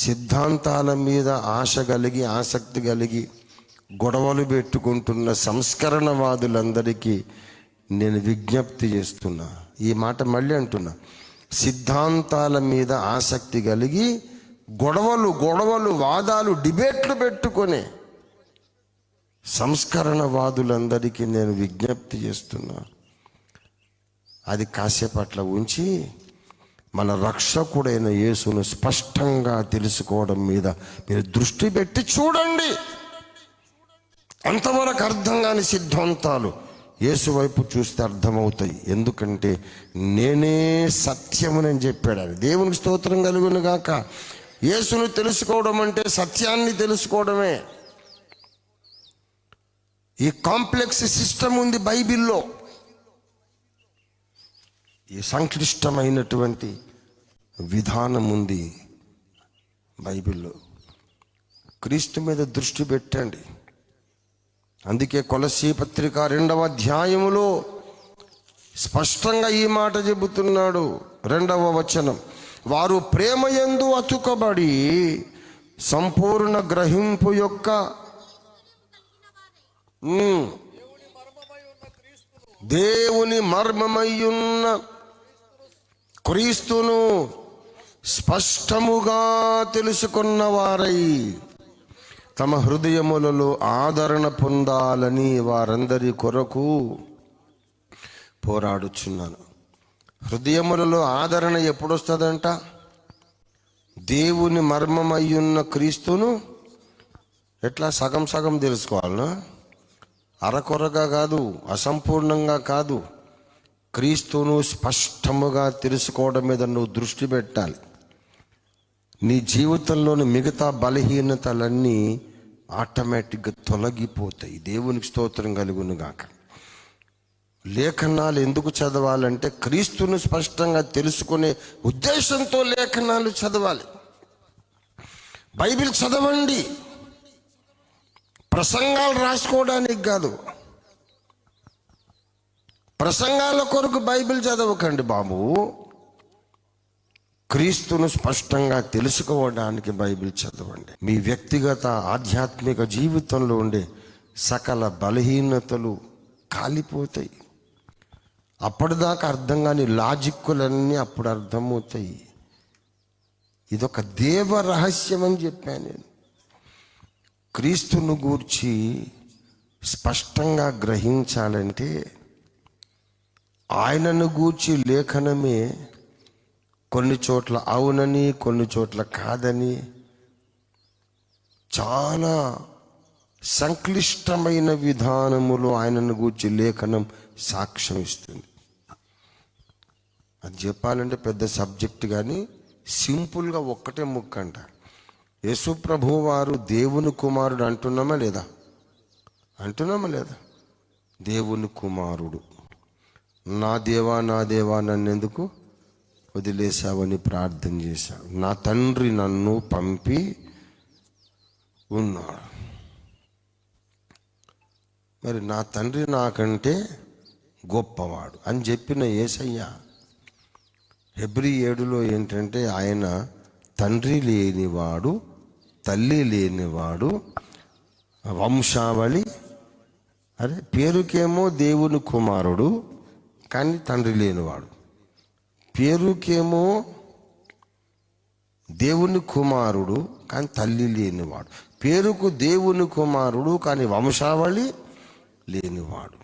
సిద్ధాంతాల మీద ఆశ కలిగి ఆసక్తి కలిగి గొడవలు పెట్టుకుంటున్న సంస్కరణవాదులందరికీ నేను విజ్ఞప్తి చేస్తున్నా. ఈ మాట మళ్ళీ అంటున్నా. సిద్ధాంతాల మీద ఆసక్తి కలిగి గొడవలు వాదాలు డిబేట్లు పెట్టుకొని సంస్కరణవాదులందరికీ నేను విజ్ఞప్తి చేస్తున్నా. అది కాసేపట్ల ఉంచి మన రక్షకుడైన యేసును స్పష్టంగా తెలుసుకోవడం మీద మీరు దృష్టి పెట్టి చూడండి. అంతవరకు అర్థం కాని సిద్ధాంతాలు యేసు వైపు చూస్తే అర్థమవుతాయి. ఎందుకంటే నేనే సత్యమునని చెప్పాడు. అది దేవునికి స్తోత్రం కలుగును గాక. యేసును తెలుసుకోవడం అంటే సత్యాన్ని తెలుసుకోవడమే. ఈ కాంప్లెక్స్ సిస్టమ్ ఉంది బైబిల్లో. ఈ సంక్లిష్టమైనటువంటి విధానం ఉంది బైబిల్లో. క్రీస్తు మీద దృష్టి పెట్టండి. అందుకే కొలస్సీ పత్రిక 2వ అధ్యాయములో స్పష్టంగా ఈ మాట చెబుతున్నాడు. 2వ వచనం, వారు ప్రేమయందు అతుకబడి సంపూర్ణ గ్రహింపు యొక్క దేవుని మర్మమయ్యున్న క్రీస్తును స్పష్టముగా తెలుసుకున్న వారై తమ హృదయములలో ఆదరణ పొందాలని వారందరి కొరకు పోరాడుచున్నాను. హృదయములలో ఆదరణ ఎప్పుడు వస్తుందంట? దేవుని మర్మమయ్యున్న క్రీస్తును ఎట్లా సగం సగం తెలుసుకోవాలనా? అరకొరగా కాదు, అసంపూర్ణంగా కాదు. క్రీస్తును స్పష్టముగా తెలుసుకోవడం మీద నువ్వు దృష్టి పెట్టాలి. నీ జీవితంలోని మిగతా బలహీనతలన్నీ ఆటోమేటిక్గా తొలగిపోతాయి. దేవునికి స్తోత్రం కలుగును గాక. లేఖనాలు ఎందుకు చదవాలంటే క్రీస్తును స్పష్టంగా తెలుసుకునే ఉద్దేశంతో లేఖనాలు చదవాలి. బైబిల్ చదవండి, ప్రసంగాలు రాసుకోవడానికి కాదు. ప్రసంగాల కొరకు బైబిల్ చదవకండి బాబు. క్రీస్తును స్పష్టంగా తెలుసుకోవడానికి బైబిల్ చదవండి. మీ వ్యక్తిగత ఆధ్యాత్మిక జీవితంలో ఉండే సకల బలహీనతలు కాలిపోతాయి. అప్పటిదాకా అర్థం కాని లాజిక్కులన్నీ అప్పుడు అర్థమవుతాయి. ఇదొక దేవ రహస్యం అని చెప్పాను నేను. క్రీస్తును గూర్చి స్పష్టంగా గ్రహించాలంటే ఆయనను గూర్చి లేఖనమే కొన్ని చోట్ల అవునని కొన్ని చోట్ల కాదని చాలా సంక్లిష్టమైన విధానములో ఆయనను గూర్చి లేఖనం సాక్ష్యం ఇస్తుంది. అది చెప్పాలంటే పెద్ద సబ్జెక్ట్, కానీ సింపుల్గా ఒక్కటే ముక్కంట. యేసు ప్రభువు వారు దేవుని కుమారుడు అంటున్నామా లేదా? దేవుని కుమారుడు. నా దేవా నన్నెందుకు వదిలేశావని ప్రార్థన చేశాడు. నా తండ్రి నన్ను పంపి ఉన్నాడు. మరి నా తండ్రి నాకంటే గొప్పవాడు అని చెప్పిన యేసయ్య హెబ్రీ 7లో ఏంటంటే ఆయన తండ్రి లేనివాడు, తల్లి లేనివాడు, వంశావళి, పేరుకేమో దేవుని కుమారుడు కానీ తండ్రి లేనివాడు, పేరుకేమో దేవుని కుమారుడు కానీ తల్లి లేనివాడు, పేరుకు దేవుని కుమారుడు కానీ వంశావళి లేనివాడు.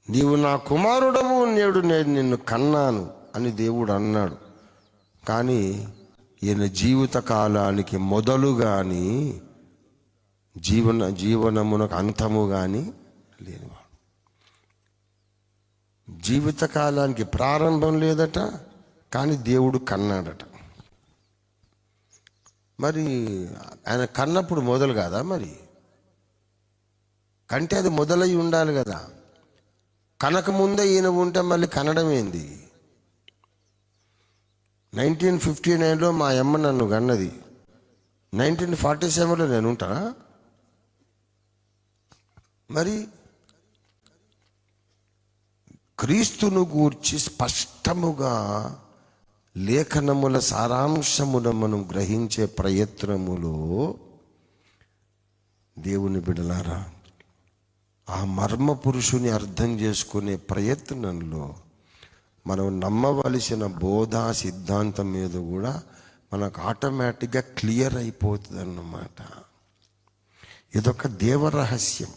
నీవు నా కుమారుడవు, నేడు నేను నిన్ను కన్నాను అని దేవుడు అన్నాడు. కానీ ఈయన జీవిత కాలానికి మొదలు కానీ జీవనమునకు అంతము కానీ లేనివాడు. జీవితకాలానికి ప్రారంభం లేదట, కానీ దేవుడు కన్నాడట. మరి ఆయన కన్నప్పుడు మొదలు కాదా? మరి కంటే అది మొదలై ఉండాలి కదా. కనకముందే ఈయన ఉంటే మళ్ళీ కనడం ఏంది? 1959లో మా అమ్మ నన్ను కన్నది, 1947లో నేను ఉంటానా? మరి క్రీస్తును గూర్చి స్పష్టముగా లేఖనముల సారాంశమును మనం గ్రహించే ప్రయత్నములో దేవుని బిడ్డలారా, ఆ మర్మ పురుషుని అర్థం చేసుకునే ప్రయత్నంలో మనం నమ్మవలసిన బోధ సిద్ధాంతం మీద కూడా మనకు ఆటోమేటిక్గా క్లియర్ అయిపోతుంది అన్నమాట. ఇదొక దేవరహస్యం.